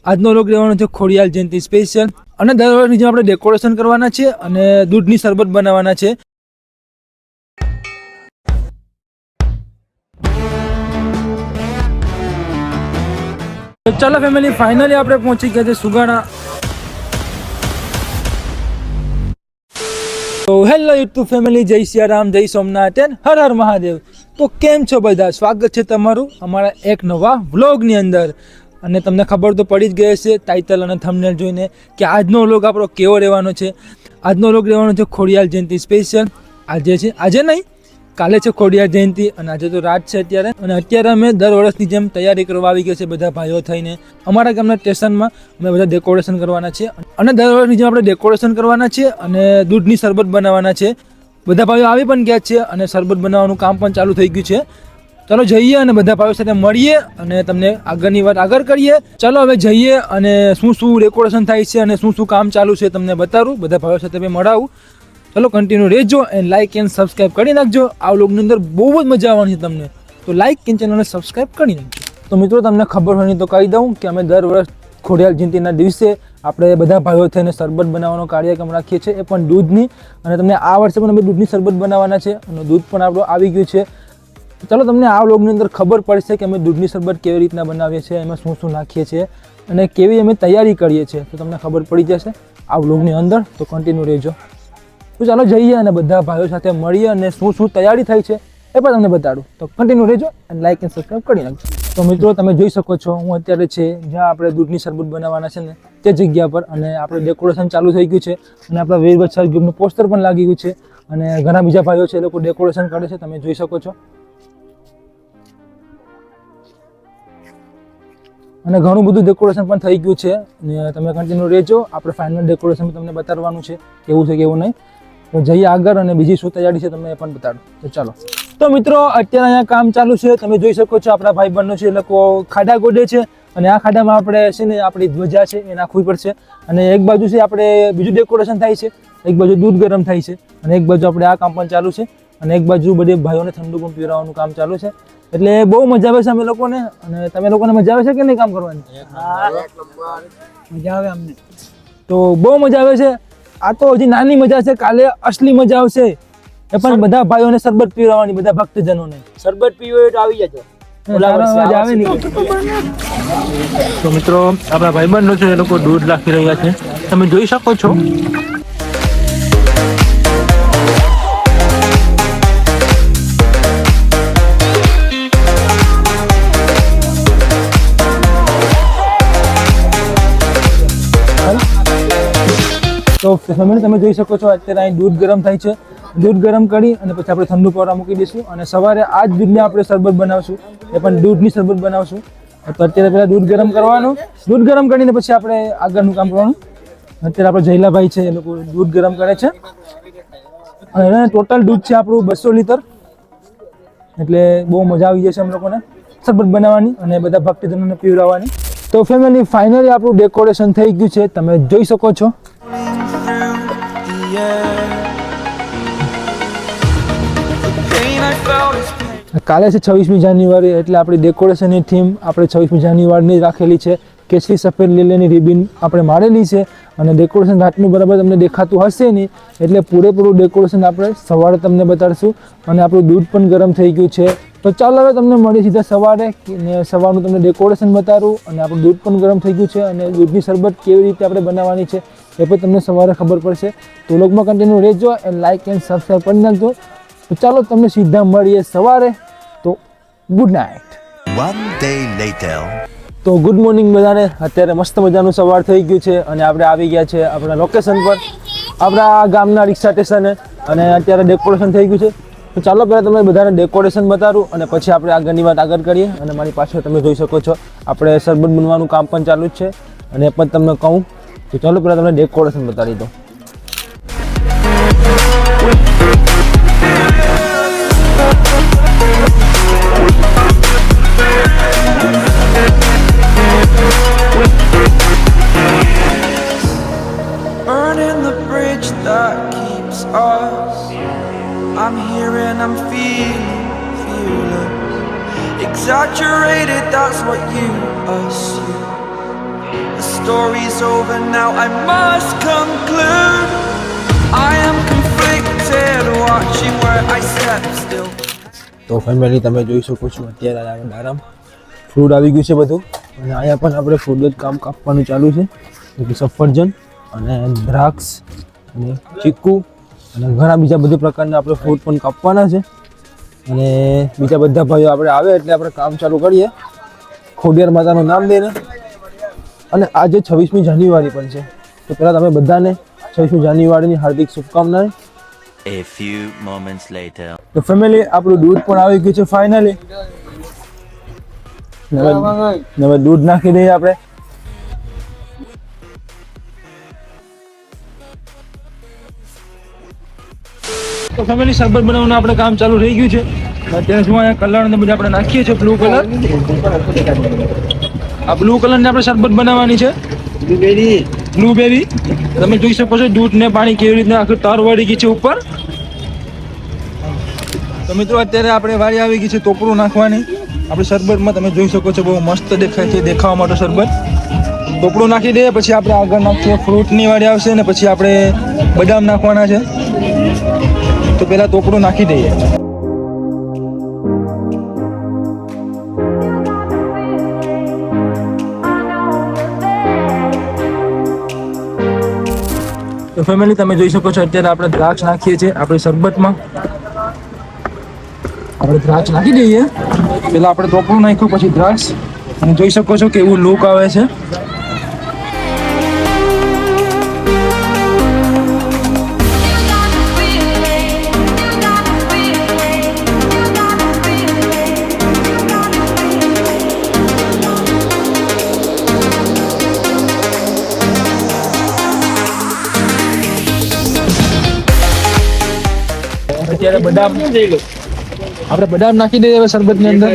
આજનો વ્લોગ રહેવાનો છે ખોડિયાર જયંતિ સ્પેશિયલ અને દર વર્ષની જેમ આપણે ડેકોરેશન કરવાના છે અને દૂધની શરબત બનાવવાના છે. તો ચાલો ફેમિલી, ફાઇનલી આપણે પહોંચી ગયા છે સુગાણા. તો હેલો યુટ્યુબ ફેમિલી, જય સિયારામ, જય સોમનાથ એન્ડ હર હર મહાદેવ. તો કેમ છો બધા? સ્વાગત છે તમારું અમારા એક નવા વ્લોગની અંદર. અને તમને ખબર તો પડી જ ગઈ હશે ટાઇટલ અને થંબનેલ જોઈને કે આજનો વ્લોગ આપણો કેવો રહેવાનો છે. આજનો વ્લોગ રહેવાનો છે ખોડિયાર જયંતિ સ્પેશિયલ. આજે નહીં, કાલે છે ખોડિયાર જયંતિ અને આજે તો રાત છે અત્યારે. અને અત્યારે અમે દર વર્ષની જેમ તૈયારી કરવા આવી ગયા છે બધા ભાઈઓ થઈને. અમારા ગામના સ્ટેશનમાં અમે બધા ડેકોરેશન કરવાના છે અને દર વર્ષની જેમ આપણે ડેકોરેશન કરવાના છે અને દૂધની શરબત બનાવવાના છે. બધા ભાઈઓ આવી પણ ગયા છે અને શરબત બનાવવાનું કામ પણ ચાલુ થઈ ગયું છે. ચાલો જઈએ અને બધા ભાઈઓ સાથે મળીએ અને તમને આગળની વાત આગળ કરીએ. ચાલો હવે જઈએ અને શું શું ડેકોરેશન થાય છે અને શું શું કામ ચાલુ છે તમને બતાવું. બધા ભાઈઓ સાથે મેં મળાવું. ચલો કન્ટિન્યુ રહેજો એન્ડ લાઇક એન્ડ સબસ્ક્રાઈબ કરી નાખજો. આ વ્લોગની અંદર બહુ જ મજા આવવાની છે તમને, તો લાઇક એન્ડ ચેનલને સબસ્ક્રાઈબ કરી નાખજો. તો મિત્રો, તમને ખબર હોય તો કહી દઉં કે અમે દર વર્ષ ખોડિયાર જયંતિના દિવસે આપણે બધા ભાઈઓ થઈને શરબત બનાવવાનો કાર્યક્રમ રાખીએ છીએ, એ પણ દૂધની. અને તમને આ વર્ષે પણ અમે દૂધની શરબત બનાવવાના છે અને દૂધ પણ આપણું આવી ગયું છે. ચાલો તમને આ વ્લોગની અંદર ખબર પડશે કે અમે દૂધની શરબત કેવી રીતના બનાવીએ છીએ, એમાં શું શું નાખીએ છીએ અને કેવી અમે તૈયારી કરીએ છીએ, તો તમને ખબર પડી જશે આ વ્લોગની અંદર. તો કન્ટિન્યુ રહેજો. તો ચાલો જઈએ અને બધા ભાઈઓ સાથે મળીએ અને શું શું તૈયારી થઈ છે એ પણ તમને બતાડું. તો કન્ટિન્યુ રહેજો અને લાઇક એન્ડ સબસ્ક્રાઈબ કરી નાખજો. તો મિત્રો, તમે જોઈ શકો છો હું અત્યારે છે જ્યાં આપણે દૂધની શરબત બનાવવાના છે ને તે જગ્યા પર, અને આપણે ડેકોરેશન ચાલુ થઈ ગયું છે અને આપણા વીરવત્સલ ગ્રુપનું પોસ્ટર પણ લાગી ગયું છે અને ઘણા બીજા ભાઈઓ છે એ લોકો ડેકોરેશન કરે છે, તમે જોઈ શકો છો. અને ઘણું બધું ડેકોરેશન પણ થઈ ગયું છે અને તમે કન્ટિન્યુ રહેજો. આપણે ફાઇનલ ડેકોરેશન તમને બતાવવાનું છે કેવું છે કેવું નહીં. તો જઈએ આગળ અને બીજી શું તૈયારી છે તમને એ પણ બતાડું. તો ચાલો. તો મિત્રો, અત્યારે અહીંયા કામ ચાલુ છે, તમે જોઈ શકો છો. આપણા ભાઈ બહેનો છે એ લોકો ખાડા ગોડે છે અને આ ખાડામાં આપણે છે ને આપણી ધ્વજા છે એ નાખવી પડશે. અને એક બાજુ છે આપણે બીજું ડેકોરેશન થાય છે, એક બાજુ દૂધ ગરમ થાય છે અને એક બાજુ આપણે આ કામ પણ ચાલુ છે અને એક બાજુ બધે ભાઈઓને ઠંડુ પણ પીવડાવવાનું કામ ચાલુ છે. એટલે બહુ મજા આવે છે અમે લોકોને. અને તમે લોકોને મજા આવે છે કે નહીં કામ કરવાની? મજા આવે અમને તો બહુ મજા આવે છે. આ તો હજી નાની મજા છે, કાલે અસલી મજા આવશે. એ પણ બધા ભાઈઓને શરબત પીવડાવવાની, બધા ભક્તજનોને શરબત પીવો તો આવી જજો. આવે નહીં. તો મિત્રો, આપણા ભાઈબંધો છે એ લોકો દૂધ રાખી રહ્યા છે, તમે જોઈ શકો છો. તો ફેમિલી, તમે જોઈ શકો છો અત્યારે અહીં દૂધ ગરમ થાય છે. દૂધ ગરમ કરી અને પછી આપણે ઠંડુ પાવડા મૂકી દઈશું અને સવારે આ જ દૂધને આપણે શરબત બનાવશું, એ પણ દૂધની શરબત બનાવશું. તો અત્યારે પહેલાં દૂધ ગરમ કરવાનું, દૂધ ગરમ કરીને પછી આપણે આગળનું કામ કરવાનું. અત્યારે આપણે જયલાભાઈ છે એ લોકો દૂધ ગરમ કરે છે અને ટોટલ દૂધ છે આપણું 200 લીટર. એટલે બહુ મજા આવી જશે અમ લોકોને શરબત બનાવવાની અને બધા ભક્તજનોને પીવડાવવાની. તો ફેમિલી, ફાઇનલી આપણું ડેકોરેશન થઈ ગયું છે, તમે જોઈ શકો છો. કાલે છે 26મી જાન્યુઆરી, એટલે આપણી ડેકોરેશનની થીમ આપણે 26મી જાન્યુઆરીની રાખેલી છે. કેસરી સફેદ લીલાની રિબિન આપણે મારેલી છે અને ડેકોરેશન રાતનું બરાબર તમને દેખાતું હશે નહીં, એટલે પૂરેપૂરું ડેકોરેશન આપણે સવારે તમને બતાડશું. અને આપણું દૂધ પણ ગરમ થઈ ગયું છે. તો ચાલો હવે તમને મળી સીધા સવારે ને સવારનું તમને ડેકોરેશન બતાડું અને આપણું દૂધ પણ ગરમ થઈ ગયું છે અને દૂધની શરબત કેવી રીતે આપણે બનાવવાની છે એ પણ તમને સવારે ખબર પડશે. તો વ્લોગમાં કન્ટિન્યુ રહેજો એન્ડ લાઇક એન્ડ સબસ્ક્રાઈબ કરી નાખજો. તો ચાલો તમને સીધા મળીએ સવારે. તો good night. One day later. તો ગુડ મોર્નિંગ બધાને. અત્યારે મસ્ત મજાનું સવાર થઈ ગયું છે અને આપણે આવી ગયા છે આપણા લોકેશન પર, આપણા ગામના રિક્ષા સ્ટેશને. અને અત્યારે ડેકોરેશન થઈ ગયું છે. તો ચાલો પહેલાં તમને બધાને ડેકોરેશન બતાવું અને પછી આપણે આગળની વાત આગળ કરીએ. અને મારી પાછળ તમે જોઈ શકો છો આપણે શરબત બનવાનું કામ પણ ચાલુ જ છે અને એ પણ તમને કહું. તો ચાલો પહેલાં તમને ડેકોરેશન બતાવી દઉં. Burning the bridge that keeps us. I'm here and I'm feeling fearless. Exaggerated, that's what you assume. story's over now, I must conclude. I am conflicted, watching where I step still. તો family તમે જોઈ શકો છો અત્યારે આરામ fruit આવી ગયું છે બધું અને અહીંયા પણ આપણે ફ્રૂટ જ કામ કાપવાનું ચાલુ છે એટલે સફરજન અને દ્રાક્ષ અને ચીકુ અને ઘણા બીજા બધા પ્રકારના આપણે ફ્રૂટ પણ કાપવાના છે અને બીજા બધા ભાઈઓ આપણે આવે એટલે આપણે કામ ચાલુ કરીએ ખોડિયાર માતાનું નામ દઈને અને આજે 26મી જાન્યુઆરી પણ છે તો પહેલાં તમે બધાને 26મી જાન્યુઆરીની હાર્દિક શુભકામનાઓ. A few moments later. તો ફેમિલી આપણું દૂધ પણ આવી ગયું છે ફાઇનલી. હવે દૂધ નાખી દઈએ આપણે. તો ફેમિલી શરબત બનાવવાનું આપણે કામ ચાલુ થઈ ગયું છે. અત્યારે શું અહીંયા કલર ને બધું આપણે નાખીએ છીએ બ્લુ કલર. આ બ્લુ કલરની આપણે શરબત બનાવવાની છે. બ્લુબેરી તમે જોઈ શકો છો દૂધ ને પાણી કેવી રીતના આખું તર વળી ગઈ છે ઉપર. તો મિત્રો અત્યારે આપણે વારી આવી ગઈ છે ટોપરું નાખવાની આપણે શરબતમાં. તમે જોઈ શકો છો બહુ મસ્ત દેખાય છે દેખાવા માટે શરબત. ટોપરું નાખી દઈએ પછી આપણે આગળ નાખીએ ફ્રૂટની વારી આવશે ને પછી આપણે બદામ નાખવાના છે. તો પહેલાં ટોપરું નાખી દઈએ. તો ફેમિલી તમે જોઈ શકો છો અત્યારે આપણે દ્રાક્ષ નાખીએ છીએ આપણે શરબતમાં. આપણે દ્રાક્ષ નાખી દઈએ પેલા આપણે ટોપરું નાખ્યું પછી દ્રાક્ષ અને જોઈ શકો છો કેવું લુક આવે છે. અત્યારે બદામ આપણે બદામ નાખી દઈએ હવે શરબતની અંદર.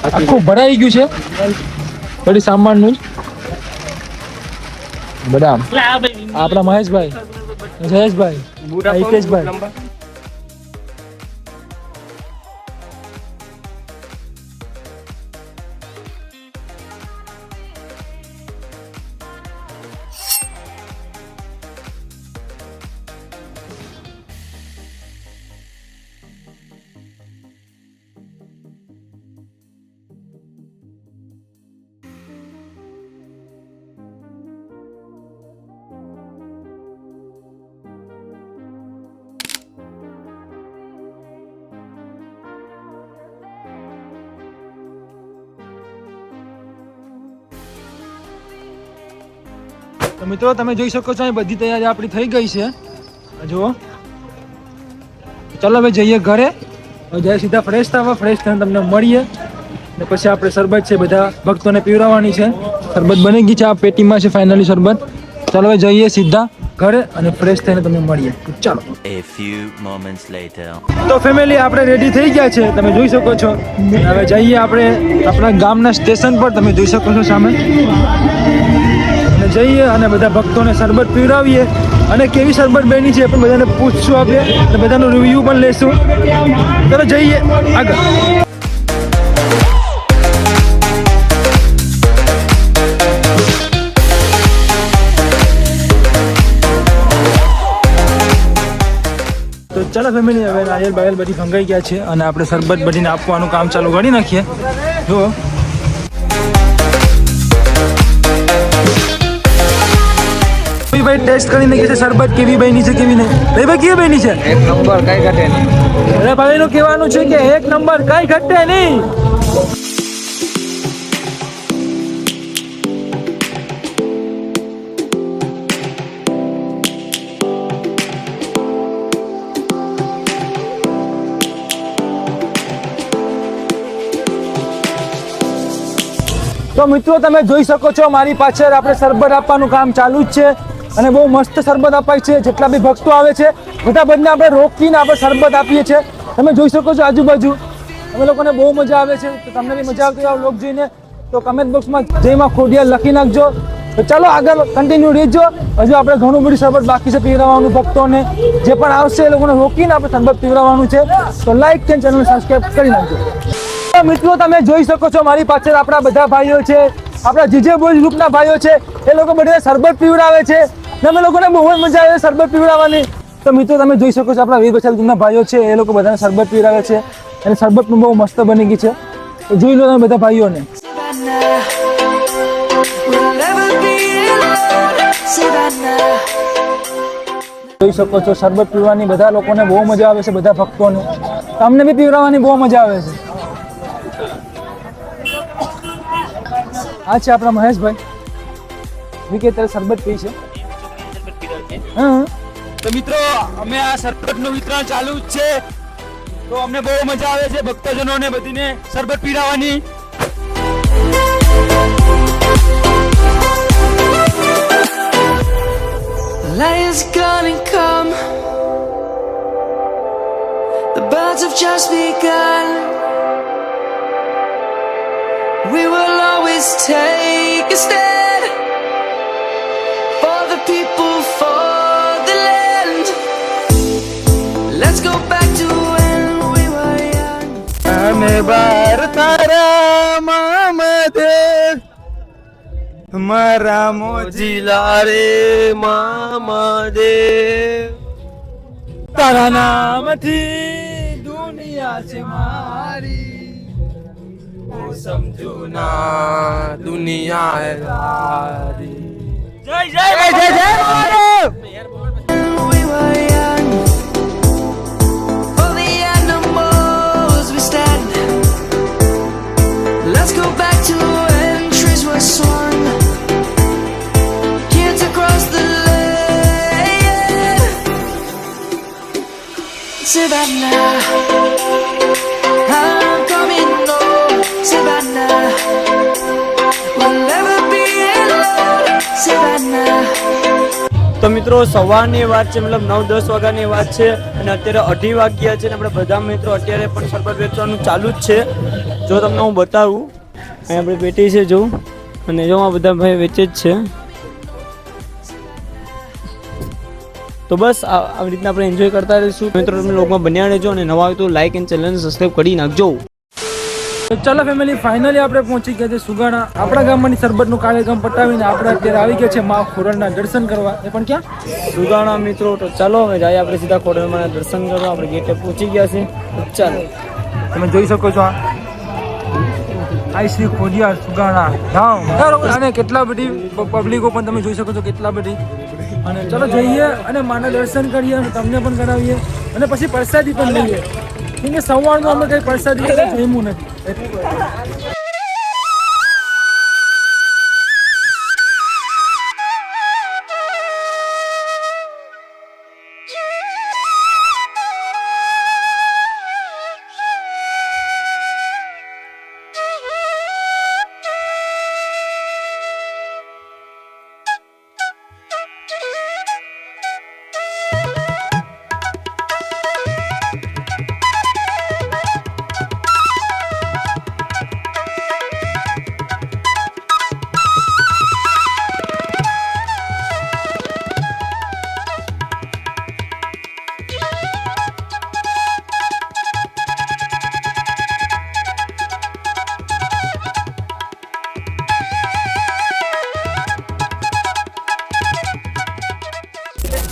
આખું ભરાઈ ગયું છે થોડી સામાનનું જ બદામ. આપણા મહેશભાઈ જયેશભાઈ હિતેશભાઈ. તો મિત્રો તમે જોઈ શકો છો અહીં બધી તૈયારી આપણી થઈ ગઈ છે. જુઓ ચાલો હવે જઈએ ઘરે. હવે જાય સીધા ફ્રેશ થવા. ફ્રેશ થઈને તમને મળીએ ને પછી આપણે શરબત છે બધા ભક્તોને પીવડાવવાની છે. શરબત બની ગઈ છે આ પેટીમાં છે ફાઇનલી શરબત. ચાલો હવે જઈએ સીધા ઘરે અને ફ્રેશ થઈને તમને મળીએ. ચાલો. A few moments later. તો ફેમિલી આપણે રેડી થઈ ગયા છે તમે જોઈ શકો છો. હવે જઈએ આપણે આપણા ગામના સ્ટેશન પર. તમે જોઈ શકો છો સામે. અને જઈએ અને બધા ભક્તોને શરબત પીવડાવીએ અને કેવી શરબત બની છે પણ બધાને પૂછશું આપણે અને બધાનું રિવ્યૂ પણ લેશું. ચાલો જઈએ આગળ. તો ચાલો ફેમિલી હવે નારિયેલ બાયલ બધી ભંગાઈ ગયા છે અને આપણે શરબત બધીને આપવાનું કામ ચાલુ કરી નાખીએ. જુઓ ભાઈ ટેસ્ટ કરીને કે છે શરબત કેવી બની છે કેવી નહીં. ભાઈ કેવી બની છે? એક નંબર કઈ ઘટે નહીં. અરે ભાઈનું કહેવાનું છે કે એક નંબર કઈ ઘટે નહીં. તો મિત્રો તમે જોઈ શકો છો મારી પાછળ આપણે શરબત આપવાનું કામ ચાલુ જ છે અને બહુ મસ્ત શરબત અપાય છે. જેટલા બી ભક્તો આવે છે બધા બધાને આપણે રોકીને આપણે શરબત આપીએ છીએ. તમે જોઈ શકો છો આજુબાજુ. અમે લોકોને બહુ મજા આવે છે. તો તમને બી મજા આવતી હોય વ્લોગ જોઈને તો કમેન્ટ બોક્સમાં જયમાં ખોડિયાર લખી નાખજો. તો ચાલો આગળ કન્ટિન્યુ રહેજો. હજુ આપણે ઘણું બધું શરબત બાકી છે પીવડાવવાનું ભક્તોને. જે પણ આવશે એ લોકોને રોકીને આપણે શરબત પીવડાવવાનું છે. તો લાઈક અને ચેનલ સબસ્ક્રાઈબ કરી નાખજો. મિત્રો તમે જોઈ શકો છો મારી પાછળ આપણા બધા ભાઈઓ છે આપણા જીજે બોયઝ ગ્રુપના ભાઈઓ છે એ લોકો બધા શરબત પીવડાવે છે ને અમે લોકોને બહુ જ મજા આવે શરબત પીવડાવવાની. તો મિત્રો તમે જોઈ શકો છો આપણા વીર બચાવ ગ્રુપના ભાઈઓ છે એ લોકો બધાને શરબત પીવડાવે છે અને શરબત પણ બહુ મસ્ત બની ગઈ છે. તો જોઈ લો તમે બધા ભાઈઓને. We'll never be alone. Savannah. જોઈ શકો છો શરબત પીવાની બધા લોકોને બહુ મજા આવે છે, બધા ભક્તોને. તમને બી પીવડાવવાની બહુ મજા આવે છે. આ છે આપણા મહેશભાઈ વિકે ત્યારે શરબત પી છે. હા તો મિત્રો અમે આ શરબતનું વિતરણ ચાલુ જ છે. તો અમને બહુ મજા આવે છે ભક્તજનોને બધીને શરબત પીવડાવવાની. Light is gonna come. The birds have just begun. We will always take a stand for the people, for the land. Let's go back to when we were young. અમે ભારતારા મામદે મારા મોજીલા રે મામદેવ તારા નામથી દુનિયા છે મારી હું સમજુ ના દુનિયા હે તારી. જય જય જય જય જય Mahadev. We were young. For the animals we stand. Let's go back to when trees were swung. Kids across the land. Savannah, I'm coming home. Savannah, we'll never be alone. Savannah. તો મિત્રો સવારની વાત છે, મતલબ 9-10 વાગ્યાની વાત છે અને અત્યારે 2:30 વાગ્યા છે અને આપણે બધા મિત્રો અત્યારે પણ શરબત વેચવાનું ચાલુ જ છે. જો તમને હું બતાવું, અહીં આપણે પેટી છે જો, અને જો આ બધા ભાઈ વેચે જ છે. તો બસ આવી રીતના આપણે એન્જોય કરતા રહીશું. મિત્રો તમે લોકોમાં બન્યા રહેજો અને નવા હોય તો લાઈક એન્ડ ચેનલને સબસ્ક્રાઈબ કરી નાખજો. તો ચાલો ફેમિલી ફાઇનલી આપણે પહોંચી ગયા છે સુગાણા. આપણા ગામમાંની શરબતનું કાર્યક્રમ પટાવીને આપણે અત્યારે આવી ગયા છે મા ખોડલના દર્શન કરવા. એ પણ ક્યાં? સુગાણા મિત્રો. તો ચાલો હવે જાય આપણે સીધા ખોડલમાંના દર્શન કરવા. આપણે ગેટે પહોંચી ગયા છે. ચાલો તમે જોઈ શકો છો આ શ્રી ખોડિયાર સુગાણા ધામ. અને કેટલા બધી પબ્લિકો પણ તમે જોઈ શકો છો, કેટલા બધી. અને ચલો જઈએ અને માના દર્શન કરીએ અને તમને પણ કરાવીએ અને પછી પ્રસાદી પણ લઈએ. કેમ કે સવારનું અમે કંઈ પ્રસાદી જમ્યું નથી.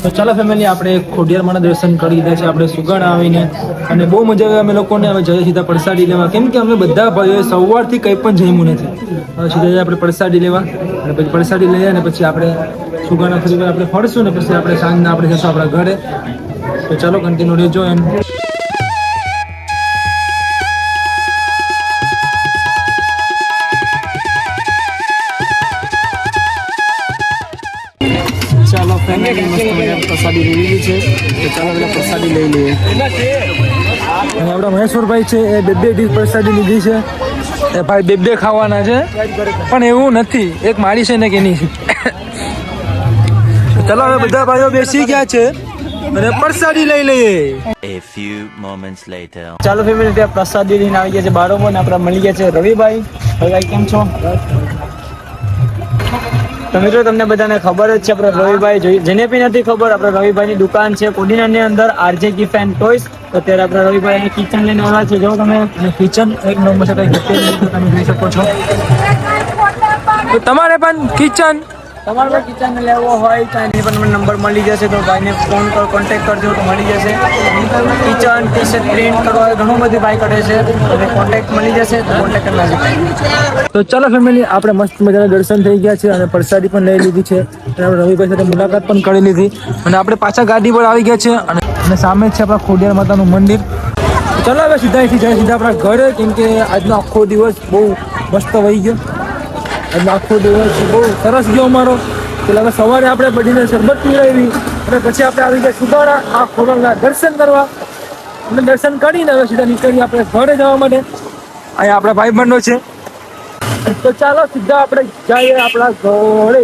તો ચાલો ફેમિલી આપણે ખોડિયારમાંના દર્શન કરી લીધા છે આપણે સુગાણા આવીને અને બહુ મજા આવે અમે લોકોને. હવે જઈએ સીધા પ્રસાદી લેવા, કેમ કે અમે બધા ભાઈઓ સવારથી કંઈ પણ જમ્યું નથી. હવે સીધા આપણે પ્રસાદી લેવા અને પછી પ્રસાદી લઈએ અને પછી આપણે સુગાણા ફરી આપણે ફરશું ને પછી આપણે સાંજના આપણે જશું આપણા ઘરે. તો ચાલો કન્ટિન્યુ રહેજો એમ. ચાલો ફેમિલી મસ્ત મજાની પ્રસાદી લઈ લીધી છે. તો ચાલો પેલા પ્રસાદી લઈ લઈએ. અને આપણા મહેશ્વરભાઈ છે એ બે ડીશ પ્રસાદી લીધી છે. એ ભાઈ બે ખાવાના છે પણ એવું નથી, એક મારી છે ને કે નહીં. ચલો હવે બધા ભાઈઓ બેસી ગયા છે અને પ્રસાદી લઈ લઈએ. A few moments later. ચાલો ફેમિલી ત્યાં પ્રસાદી લઈને આવી ગયા છે બાળકો ને આપણે મળી ગયા છે રવિભાઈ. રવિભાઈ કેમ છો? તો મિત્રો તમને બધાને ખબર જ છે આપણે રવિભાઈ, જેને બી નથી ખબર, આપણે રવિભાઈની દુકાન છે કોડીનારની અંદર, આરજે ગિફ્ટ એન્ડ ટોયસ. તો અત્યારે આપણે રવિભાઈ અહીં કિચન લઈને આવ્યા છે. જો તમે કિચન એક નંબર છે, કંઈ તમે જોઈ શકો છો. તો તમારે પણ કિચન તમારે પણ કિચન લેવો હોય તો એની પણ તમને નંબર મળી જશે, તો ભાઈને ફોન કરો, કોન્ટેક્ટ કરજો તો મળી જશે. કિચન ટી શર્ટ પ્રિન્ટ કરવા હોય ઘણું બધું ભાઈ કરે છે, અને કોન્ટેક્ટ મળી જશે તો કોન્ટેક્ટ કરી નાખજો. તો ચાલો ફેમિલી, આપણે મસ્ત મજાના દર્શન થઈ ગયા છે અને પ્રસાદી પણ લઈ લીધી છે અને આપણે રવિભાઈ સાથે મુલાકાત પણ કરી લીધી અને આપણે પાછા ગાડી પર આવી ગયા છે અને સામે જ છે આપણા ખોડિયાર માતાનું મંદિર. ચાલો હવે સીધા અહીંથી જાય સીધા આપણા ઘરે, કેમ કે આજનો આખો દિવસ બહુ મસ્ત વહી ગયો. આજનો આખો દિવસ બહુ સરસ ગયો અમારો. એટલે હવે સવારે આપણે બધીને શરબત પીવડાવી અને પછી આપણે આવી ગયા સુધારા આ ખોડલના દર્શન કરવા અને દર્શન કરીને હવે સીધા નીકળી આપણે ઘરે જવા માટે. અહીંયા આપણા ભાઈબંધો છે, તો ચાલો સીધા આપણે જઈએ આપણા ઘરે.